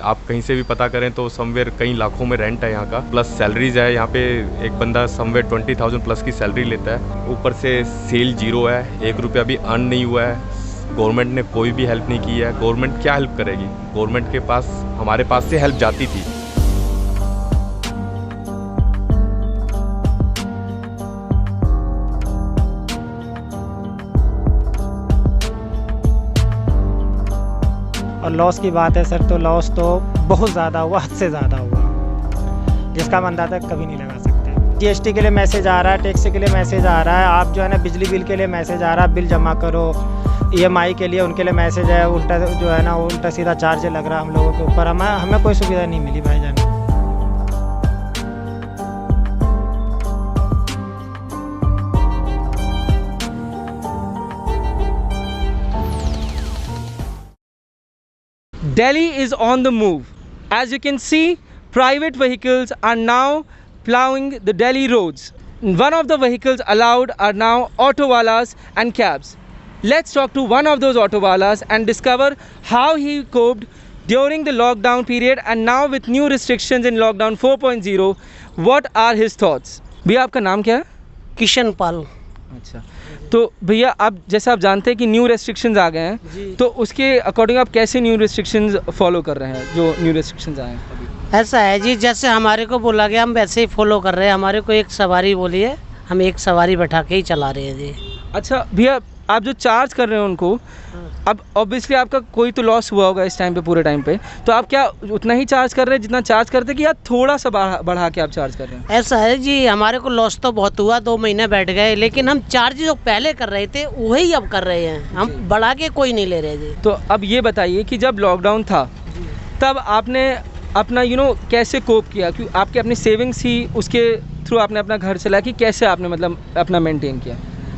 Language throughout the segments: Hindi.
आप कहीं से भी पता करें तो समवेयर कई लाखों में रेंट है यहाँ का, प्लस सैलरीज है यहाँ पे। एक बंदा समवेयर 20,000 प्लस की सैलरी लेता है। ऊपर से सेल जीरो है, 1 रुपया भी अर्न नहीं हुआ है। गवर्नमेंट ने कोई भी हेल्प नहीं की है। गवर्नमेंट क्या हेल्प करेगी? गवर्नमेंट के पास, हमारे पास से हेल्प जाती थी। और लॉस की बात है सर, तो लॉस तो बहुत ज़्यादा हुआ, हद से ज़्यादा हुआ, जिसका हम अंदाज़ा कभी नहीं लगा सकते। जीएसटी के लिए मैसेज आ रहा है, टैक्स के लिए मैसेज आ रहा है, आप जो है ना बिजली बिल के लिए मैसेज आ रहा है, बिल जमा करो। ईएमआई के लिए उनके लिए मैसेज है, उल्टा जो है ना उल्टा सीधा चार्ज लग रहा है हम लोगों के ऊपर। हमें कोई सुविधा नहीं मिली भाईजान। Delhi is on the move. As you can see, private vehicles are now plowing the Delhi roads. One of the vehicles allowed are now autowalas and cabs. Let's talk to one of those autowalas and discover how he coped during the lockdown period and now with new restrictions in lockdown 4.0. What are his thoughts? भैया आपका नाम क्या है? किशन पाल। अच्छा, तो भैया आप जैसे आप जानते हैं कि न्यू रेस्ट्रिक्शंस आ गए हैं, तो उसके अकॉर्डिंग आप कैसे न्यू रेस्ट्रिक्शंस फॉलो कर रहे हैं जो न्यू रेस्ट्रिक्शंस आए हैं अभी? ऐसा है जी, जैसे हमारे को बोला गया हम वैसे ही फॉलो कर रहे हैं। हमारे को एक सवारी बोली है, हम एक सवारी बैठा के ही चला रहे हैं जी। अच्छा भैया, आप जो चार्ज कर रहे हैं उनको, अब ऑब्वियसली आपका कोई तो लॉस हुआ होगा इस टाइम पे, पूरे टाइम पे, तो आप क्या उतना ही चार्ज कर रहे हैं जितना चार्ज करते कि या थोड़ा सा बढ़ा के आप चार्ज कर रहे हैं? ऐसा है जी, हमारे को लॉस तो बहुत हुआ, 2 महीने बैठ गए, लेकिन हम चार्ज जो पहले कर रहे थे वही अब कर रहे हैं, हम बढ़ा के कोई नहीं ले रहे जी। तो अब ये बताइए कि जब लॉकडाउन था तब आपने अपना कैसे कोप किया? क्यों आपके अपनी सेविंग्स ही उसके थ्रू आपने अपना घर चलाया कि कैसे आपने मतलब अपना मेंटेन किया?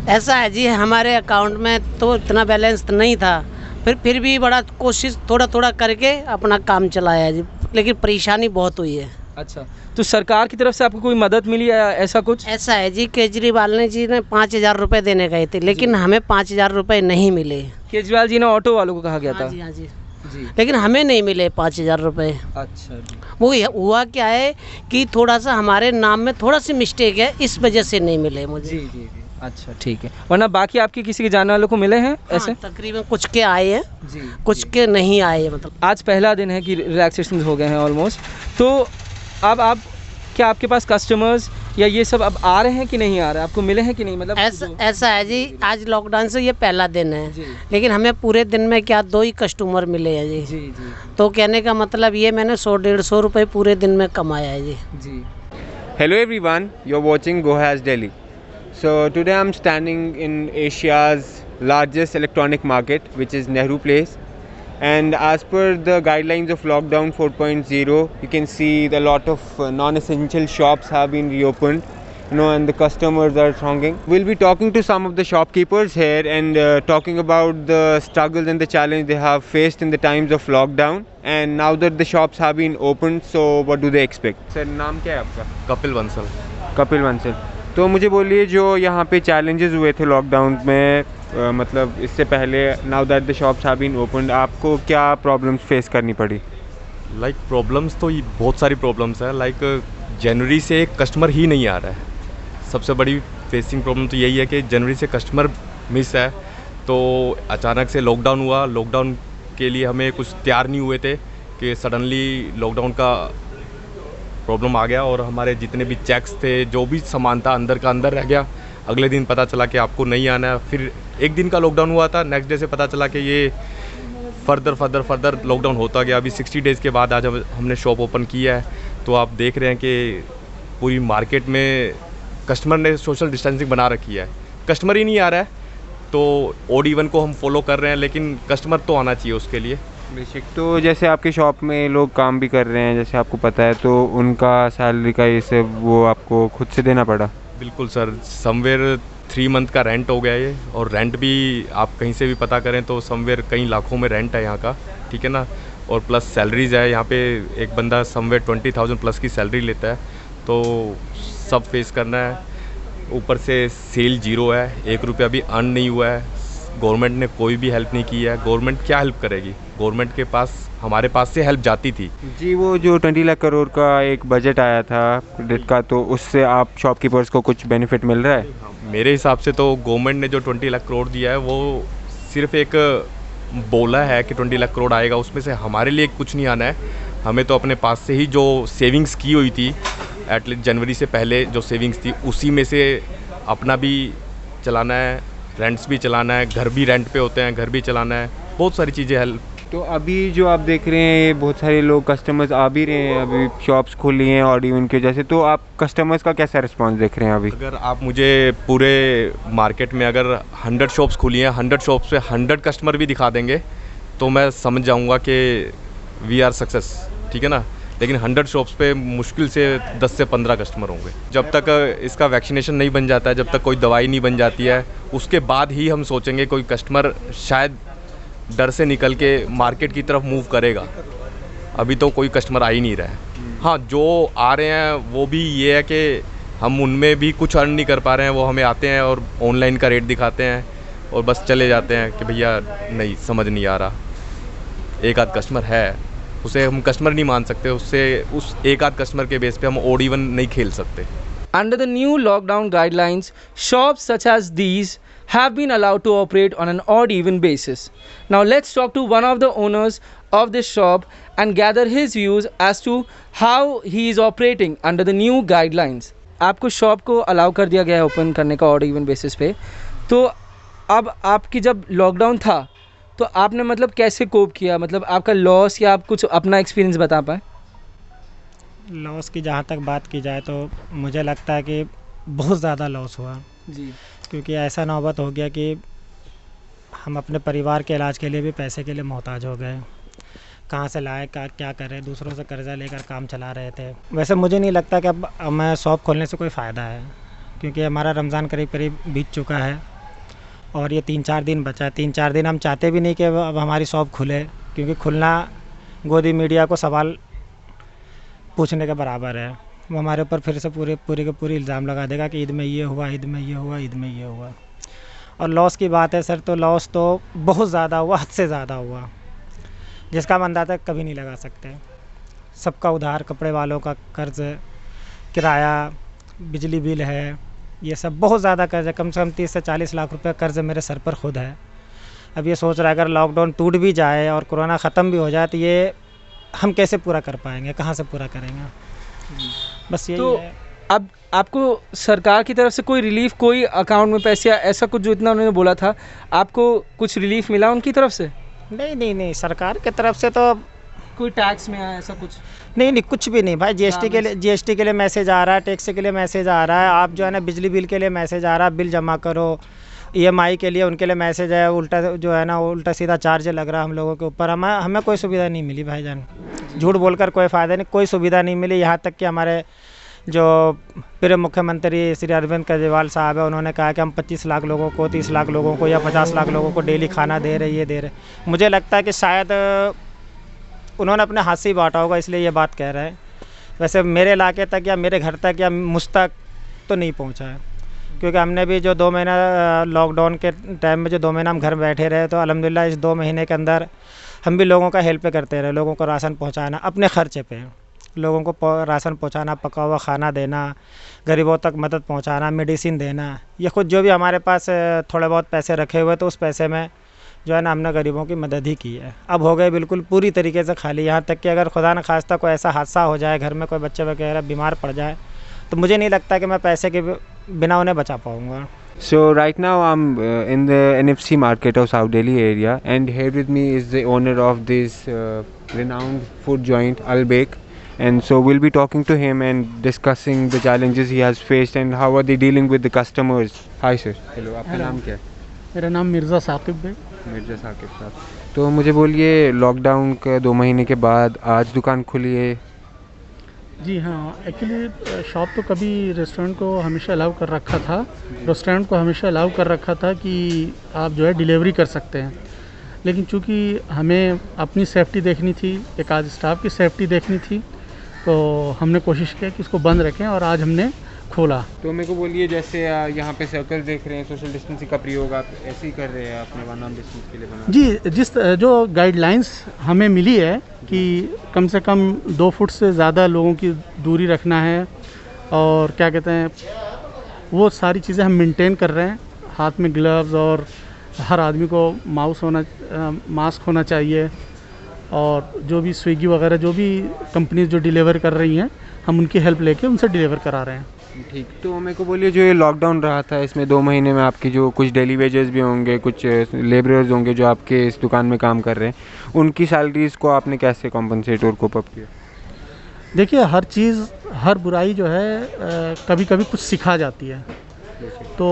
ऐसा है जी, हमारे अकाउंट में तो इतना बैलेंस नहीं था, फिर भी बड़ा कोशिश थोड़ा थोड़ा करके अपना काम चलाया जी, लेकिन परेशानी बहुत हुई है। अच्छा, तो सरकार की तरफ से आपको कोई मदद मिली या ऐसा कुछ? ऐसा है जी, केजरीवाल ने 5,000 रुपये देने गए थे, लेकिन हमें 5,000 रुपये नहीं मिले। केजरीवाल जी ने ऑटो वालों को कहा गया था? हाँ जी, हाँ जी जी, लेकिन हमें नहीं मिले 5,000 रुपये। अच्छा जी। वो हुआ क्या है कि थोड़ा सा हमारे नाम में थोड़ा सी मिस्टेक है, इस वजह से नहीं मिले मुझे। जी जी जी, अच्छा ठीक है। वरना बाकी आपके किसी के जानने वालों को मिले हैं? हाँ, ऐसे तकरीबन कुछ के आए हैं जी, कुछ के नहीं आए। मतलब आज पहला दिन है कि रिलैक्सेशन हो गए हैं ऑलमोस्ट, तो अब आप क्या आपके पास कस्टमर्स या ये सब अब आ रहे हैं कि नहीं आ रहे हैं? आपको मिले हैं कि नहीं? मतलब ऐसा है जी, आज लॉकडाउन से ये पहला दिन है, लेकिन हमें पूरे दिन में क्या 2 ही कस्टमर मिले हैं जी। जी जी। तो कहने का मतलब ये मैंने 100-150 रुपये पूरे दिन में कमाया है जी। जी। Hello everyone, you're watching GoHas Delhi. So today I'm standing in Asia's largest electronic market, which is Nehru Place. And as per the guidelines of lockdown 4.0, you can see a lot of non-essential shops have been reopened, and the customers are thronging. We'll be talking to some of the shopkeepers here and talking about the struggles and the challenge they have faced in the times of lockdown. And now that the shops have been opened, so what do they expect? Sir, नाम क्या है आपका? कपिल बंसल। कपिल बंसल। तो मुझे बोलिए, जो यहाँ पे चैलेंजेस हुए थे लॉकडाउन में, मतलब इससे पहले, now that the shops have been opened, आपको क्या प्रॉब्लम्स फेस करनी पड़ी? लाइक प्रॉब्लम्स तो बहुत सारी प्रॉब्लम्स है। लाइक जनवरी से कस्टमर ही नहीं आ रहा है। सबसे बड़ी फेसिंग प्रॉब्लम तो यही है कि जनवरी से कस्टमर मिस है। तो अचानक से लॉकडाउन हुआ, लॉकडाउन के लिए हमें कुछ तैयार नहीं हुए थे कि सडनली लॉकडाउन का प्रॉब्लम आ गया और हमारे जितने भी चेक्स थे, जो भी सामान था अंदर का अंदर रह गया। अगले दिन पता चला कि आपको नहीं आना है। फिर एक दिन का लॉकडाउन हुआ था, नेक्स्ट डे से पता चला कि ये फर्दर लॉकडाउन होता गया। अभी 60 डेज़ के बाद आज हमने शॉप ओपन किया है, तो आप देख रहे हैं कि पूरी मार्केट में कस्टमर ने सोशल डिस्टेंसिंग बना रखी है। कस्टमर ही नहीं आ रहा है, तो ओड इवन को हम फॉलो कर रहे हैं, लेकिन कस्टमर तो आना चाहिए उसके लिए। बेसिक तो जैसे आपके शॉप में लोग काम भी कर रहे हैं, जैसे आपको पता है, तो उनका सैलरी का ये सब वो आपको खुद से देना पड़ा? बिल्कुल सर, समवेयर 3 मंथ का रेंट हो गया ये, और रेंट भी आप कहीं से भी पता करें तो समवेयर कई लाखों में रेंट है यहाँ का, ठीक है ना। और प्लस सैलरीज है यहाँ पे, एक बंदा समवेयर 20,000 प्लस की सैलरी लेता है, तो सब फेस करना है। ऊपर से सेल जीरो है, 1 रुपया भी अर्न नहीं हुआ है। गवर्नमेंट ने कोई भी हेल्प नहीं की है। गवर्नमेंट क्या हेल्प करेगी? गवर्नमेंट के पास हमारे पास से हेल्प जाती थी। जी, वो जो 20 लाख करोड़ का एक बजट आया था क्रेडिट का, तो उससे आप शॉपकीपर्स को कुछ बेनिफिट मिल रहा है? मेरे हिसाब से तो गवर्नमेंट ने जो 20 लाख करोड़ दिया है वो सिर्फ एक बोला है कि 20 लाख करोड़ आएगा, उसमें से हमारे लिए कुछ नहीं आना है। हमें तो अपने पास से ही जो सेविंग्स की हुई थी एटलीस्ट जनवरी से पहले जो सेविंग्स थी उसी में से अपना भी चलाना है, रेंट्स भी चलाना है, घर भी रेंट पे होते हैं, घर भी चलाना है, बहुत सारी चीज़ें हेल्प। तो अभी जो आप देख रहे हैं, ये बहुत सारे लोग कस्टमर्स आ भी रहे हैं, अभी शॉप्स खुली हैं ऑड इवन की वजह से, तो आप कस्टमर्स का कैसा रिस्पांस देख रहे हैं अभी? अगर आप मुझे पूरे मार्केट में अगर 100 शॉप्स खुली हैं, 100 शॉप्स पे 100 कस्टमर भी दिखा देंगे तो मैं समझ जाऊंगा कि वी आर सक्सेस, ठीक है ना। लेकिन 100 शॉप्स पे मुश्किल से 10 से 15 कस्टमर होंगे। जब तक इसका वैक्सीनेशन नहीं बन जाता है, जब तक कोई दवाई नहीं बन जाती है, उसके बाद ही हम सोचेंगे कोई कस्टमर शायद डर से निकल के मार्केट की तरफ मूव करेगा। अभी तो कोई कस्टमर आ ही नहीं रहा है। हाँ, जो आ रहे हैं वो भी ये है कि हम उनमें भी कुछ अर्न नहीं कर पा रहे हैं। वो हमें आते हैं और ऑनलाइन का रेट दिखाते हैं और बस चले जाते हैं कि भैया नहीं समझ नहीं आ रहा। एक आध कस्टमर है, उसे हम कस्टमर नहीं मान सकते, उससे उस एक आध कस्टमर के बेस पे हम ओड इवन नहीं खेल सकते। Under the new lockdown guidelines, shops such as these have been allowed to operate on an odd even basis. Now let's talk to one of the owners of this shop and gather his views as to how he is operating under the new guidelines. आपको शॉप को अलाउ कर दिया गया है ओपन करने का ऑड इवन बेसिस पे, तो अब आपकी जब लॉकडाउन था तो आपने मतलब कैसे कोप किया? मतलब आपका लॉस या आप कुछ अपना एक्सपीरियंस बता पाएँ? लॉस की जहाँ तक बात की जाए तो मुझे लगता है कि बहुत ज़्यादा लॉस हुआ जी, क्योंकि ऐसा नौबत हो गया कि हम अपने परिवार के इलाज के लिए भी पैसे के लिए मोहताज हो गए। कहाँ से लाए, क्या करें, दूसरों से कर्ज़ा लेकर काम चला रहे थे। वैसे मुझे नहीं लगता कि अब मैं शॉप खोलने से कोई फ़ायदा है, क्योंकि हमारा रमज़ान करीब करीब बीत चुका है और ये 3-4 दिन बचा है। 3-4 दिन हम चाहते भी नहीं कि अब हमारी शॉप खुले, क्योंकि खुलना गोदी मीडिया को सवाल पूछने के बराबर है। वो हमारे ऊपर फिर से पूरे के पूरे इल्ज़ाम लगा देगा कि ईद में ये हुआ, ईद में ये हुआ, ईद में ये हुआ। और लॉस की बात है सर, तो लॉस तो बहुत ज़्यादा हुआ, हद से ज़्यादा हुआ, जिसका हम अंदाज़ा कभी नहीं लगा सकते। सबका उधार, कपड़े वालों का कर्ज़, किराया, बिजली बिल है, ये सब बहुत ज़्यादा कर्ज़ है। कम से कम 30 से 40 लाख रुपए कर्ज़ मेरे सर पर खुद है। अब ये सोच रहा है अगर लॉकडाउन टूट भी जाए और कोरोना ख़त्म भी हो जाए तो ये हम कैसे पूरा कर पाएंगे, कहाँ से पूरा करेंगे? बस यही तो है। अब आपको सरकार की तरफ से कोई रिलीफ, कोई अकाउंट में पैसे या ऐसा कुछ जो इतना उन्होंने बोला था, आपको कुछ रिलीफ मिला उनकी तरफ से? नहीं, सरकार की तरफ से तो कोई टैक्स में आया ऐसा कुछ? नहीं, कुछ भी नहीं भाई। जीएसटी के लिए मैसेज आ रहा है, टैक्स के लिए मैसेज आ रहा है, आप जो है ना बिजली बिल के लिए मैसेज आ रहा है, बिल जमा करो। EMI के लिए उनके लिए मैसेज है, उल्टा जो है ना उल्टा सीधा चार्ज लग रहा है हम लोगों के ऊपर। हमें कोई सुविधा नहीं मिली भाईजान, झूठ बोलकर कोई फ़ायदा नहीं, कोई सुविधा नहीं मिली। यहाँ तक कि हमारे जो पूर्व मुख्यमंत्री श्री अरविंद केजरीवाल साहब है, उन्होंने कहा कि हम 25 लाख लोगों को, 30 लाख लोगों को या 50 लाख लोगों को डेली खाना दे रहे, ये दे रहे। मुझे लगता है कि शायद उन्होंने अपने हाथ से ही बांटा होगा, इसलिए ये बात कह रहे हैं। वैसे मेरे इलाके तक या मेरे घर तक या मुझ तक तो नहीं पहुँचा है, क्योंकि हमने भी जो 2 महीना लॉकडाउन के टाइम में जो 2 महीना हम घर बैठे रहे, तो अल्हम्दुलिल्लाह इस 2 महीने के अंदर हम भी लोगों का हेल्प करते रहे। लोगों को राशन पहुंचाना अपने खर्चे पे, लोगों को राशन पहुंचाना, पका हुआ खाना देना, गरीबों तक मदद पहुंचाना, मेडिसिन देना, ये खुद जो भी हमारे पास थोड़े बहुत पैसे रखे हुए तो उस पैसे में जो है ना हमने गरीबों की मदद ही की है। अब हो गए बिल्कुल पूरी तरीके से खाली, यहाँ तक कि अगर खुदा न खास्ता कोई ऐसा हादसा हो जाए, घर में कोई बच्चे वगैरह बीमार पड़ जाए, तो मुझे नहीं लगता कि मैं पैसे के बिना उन्हें बचा पाऊँगा। So right now I'm in the NFC market of South Delhi area, and here with me is the owner of this renowned food joint Al Bake, and so we'll be talking to him and discussing the challenges he has faced and how are they dealing with the customers. Hi sir. Hello. आपका नाम क्या है? मेरा नाम मिर्ज़ा साकिब है। मिर्ज़ा साकिब साहब, तो मुझे बोलिए लॉकडाउन के 2 महीने के बाद आज दुकान खुली है। जी हाँ, एक्चुअली शॉप तो कभी रेस्टोरेंट को हमेशा अलाउ कर रखा था, रेस्टोरेंट को हमेशा अलाउ कर रखा था कि आप जो है डिलीवरी कर सकते हैं, लेकिन चूंकि हमें अपनी सेफ्टी देखनी थी, एक आध स्टाफ की सेफ्टी देखनी थी, तो हमने कोशिश किया कि इसको बंद रखें और आज हमने खोला। तो मेरे को बोलिए, जैसे यहाँ पे सर्कल देख रहे हैं, सोशल डिस्टेंसिंग का प्रयोग आप ऐसे ही कर रहे हैं अपने 1 आर्म डिस्टेंस के लिए बना? जी, जिस जो गाइडलाइंस हमें मिली है कि कम से कम 2 फुट से ज़्यादा लोगों की दूरी रखना है, और क्या कहते हैं, वो सारी चीज़ें हम मेंटेन कर रहे हैं। हाथ में ग्लव्स, और हर आदमी को मास्क होना चाहिए, और जो भी स्विगी वगैरह जो भी कंपनीज जो डिलीवर कर रही हैं, हम उनकी हेल्प लेके उनसे डिलीवर करा रहे हैं। ठीक। तो मेरे को बोलिए, जो ये लॉकडाउन रहा था, इसमें 2 महीने में आपकी जो कुछ डेली वेजेस भी होंगे, कुछ लेबरर्स होंगे जो आपके इस दुकान में काम कर रहे हैं, उनकी सैलरीज़ को आपने कैसे कॉम्पनसेट और कोप अप किया? देखिए, हर चीज़, हर बुराई जो है कभी कभी कुछ सिखा जाती है, तो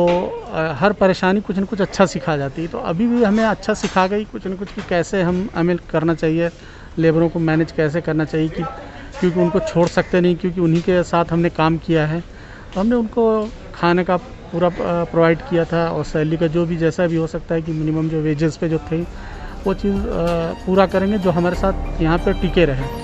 हर परेशानी कुछ न कुछ अच्छा सिखा जाती है। तो अभी भी हमें अच्छा सिखा गई कुछ न कुछ कि कैसे हमें करना चाहिए, लेबरों को मैनेज कैसे करना चाहिए, कि क्योंकि उनको छोड़ सकते नहीं, क्योंकि उन्हीं के साथ हमने काम किया है। तो हमने उनको खाने का पूरा प्रोवाइड किया था, और सैलरी का जो भी जैसा भी हो सकता है कि मिनिमम जो वेजेस पे जो थे वो चीज़ पूरा करेंगे, जो हमारे साथ यहाँ पर टिके रहे।